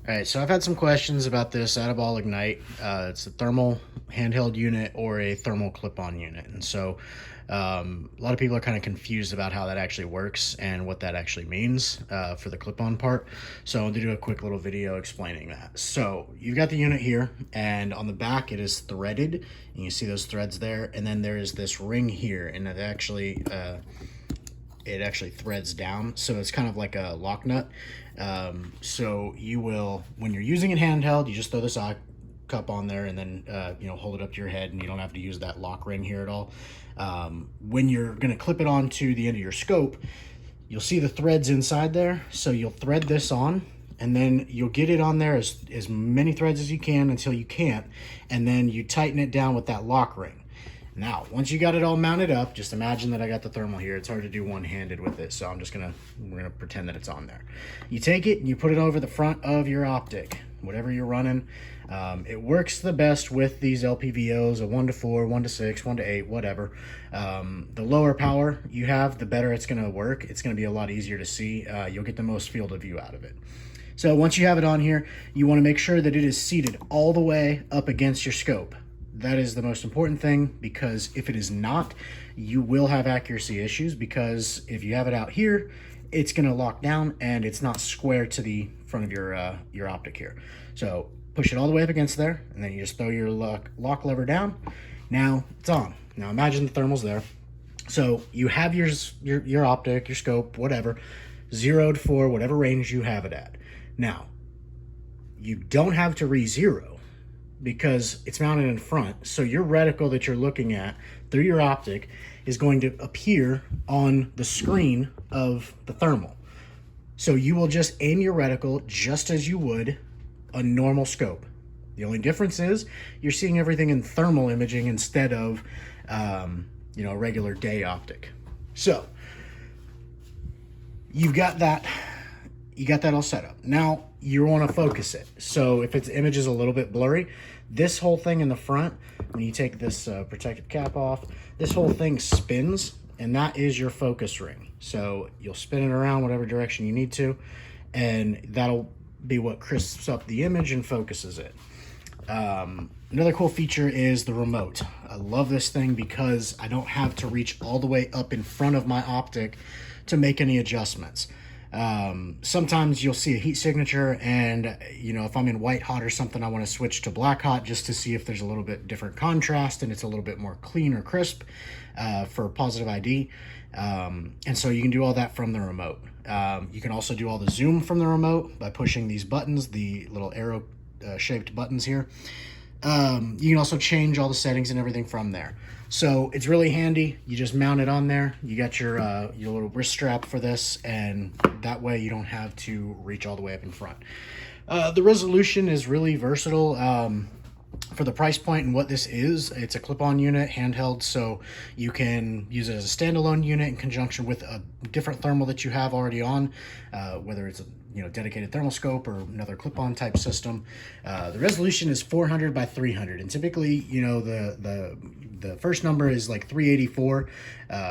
All right, so I've had some questions about this Atibal Ignite. It's a thermal handheld unit or a thermal clip-on unit. And so a lot of people are kind of confused about how that actually works and what that actually means for the clip-on part. So I'm going to do a quick little video explaining that. So you've got the unit here, and on the back it is threaded. And you see those threads there, and then there is this ring here, and it actually threads down, so it's kind of like a lock nut. So you will, when you're using it handheld, you just throw this cup on there and then hold it up to your head, and you don't have to use that lock ring here at all. When you're going to clip it onto the end of your scope, you'll see the threads inside there, so you'll thread this on, and then you'll get it on there as many threads as you can until you can't, and then you tighten it down with that lock ring. Now, once you got it all mounted up, just imagine that I got the thermal here. It's hard to do one-handed with it, so we're gonna pretend that it's on there. You take it and you put it over the front of your optic, whatever you're running. It works the best with these LPVOs, a 1 to 4, 1 to 6, 1 to 8, whatever. The lower power you have, the better it's gonna work. It's gonna be a lot easier to see. You'll get the most field of view out of it. So once you have it on here, you wanna make sure that it is seated all the way up against your scope. That is the most important thing, because if it is not, you will have accuracy issues, because if you have it out here, it's going to lock down and it's not square to the front of your optic here. So push it all the way up against there, and then you just throw your lock lever down. Now it's on. Now imagine the thermal's there. So you have your optic, your scope, whatever, zeroed for whatever range you have it at. Now, you don't have to re-zero, because it's mounted in front. So your reticle that you're looking at through your optic is going to appear on the screen of the thermal. So you will just aim your reticle just as you would a normal scope. The only difference is you're seeing everything in thermal imaging instead of a regular day optic. So you got that all set up. Now you want to focus it. So if its image is a little bit blurry, this whole thing in the front, when you take this protective cap off, this whole thing spins, and that is your focus ring. So you'll spin it around whatever direction you need to, and that'll be what crisps up the image and focuses it. Another cool feature is the remote. I love this thing because I don't have to reach all the way up in front of my optic to make any adjustments. Sometimes you'll see a heat signature, and if I'm in white hot or something, I want to switch to black hot just to see if there's a little bit different contrast and it's a little bit more clean or crisp for positive ID. And so you can do all that from the remote. You can also do all the zoom from the remote by pushing these buttons, the little arrow shaped buttons here. You can also change all the settings and everything from there. So it's really handy. You just mount it on there. You got your little wrist strap for this, and that way you don't have to reach all the way up in front. The resolution is really versatile. For the price point and what this is, it's a clip-on unit, handheld, so you can use it as a standalone unit in conjunction with a different thermal that you have already on, whether it's a dedicated thermal scope or another clip-on type system. The resolution is 400 by 300, and typically, the first number is like 384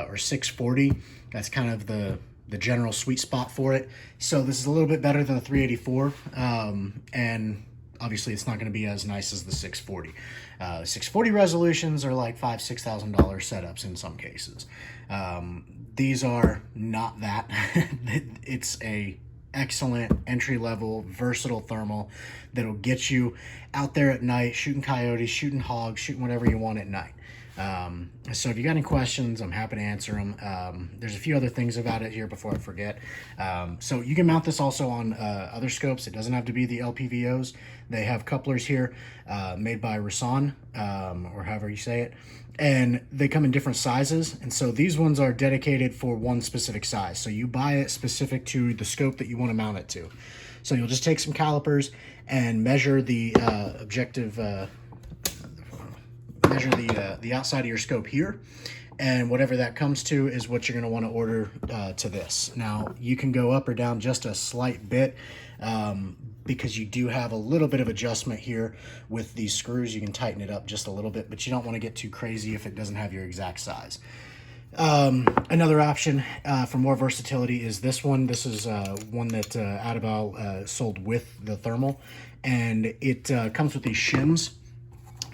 or 640. That's kind of the general sweet spot for it. So this is a little bit better than the 384, and obviously it's not going to be as nice as the 640. 640 resolutions are like $5,000–6,000 setups in some cases. These are not that. It's a excellent entry-level versatile thermal that'll get you out there at night shooting coyotes, shooting hogs, shooting whatever you want at night. So if you got any questions, I'm happy to answer them. There's a few other things about it here before I forget. So you can mount this also on other scopes. It doesn't have to be the LPVOs. They have couplers here made by Rason, or however you say it, and they come in different sizes, and so these ones are dedicated for one specific size. So you buy it specific to the scope that you want to mount it to. So you'll just take some calipers and measure the the outside of your scope here, and whatever that comes to is what you're going to want to order to this. Now you can go up or down just a slight bit because you do have a little bit of adjustment here with these screws. You can tighten it up just a little bit, but you don't want to get too crazy if it doesn't have your exact size. Another option for more versatility is this one. This is one that Atibal sold with the thermal, and it comes with these shims.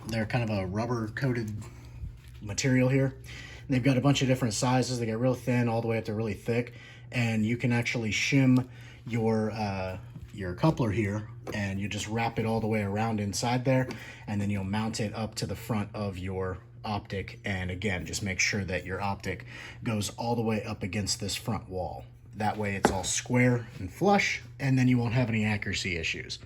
They're kind of a rubber-coated material here. And they've got a bunch of different sizes. They get real thin all the way up to really thick, and you can actually shim your coupler here, and you just wrap it all the way around inside there, and then you'll mount it up to the front of your optic. And again, just make sure that your optic goes all the way up against this front wall. That way it's all square and flush, and then you won't have any accuracy issues.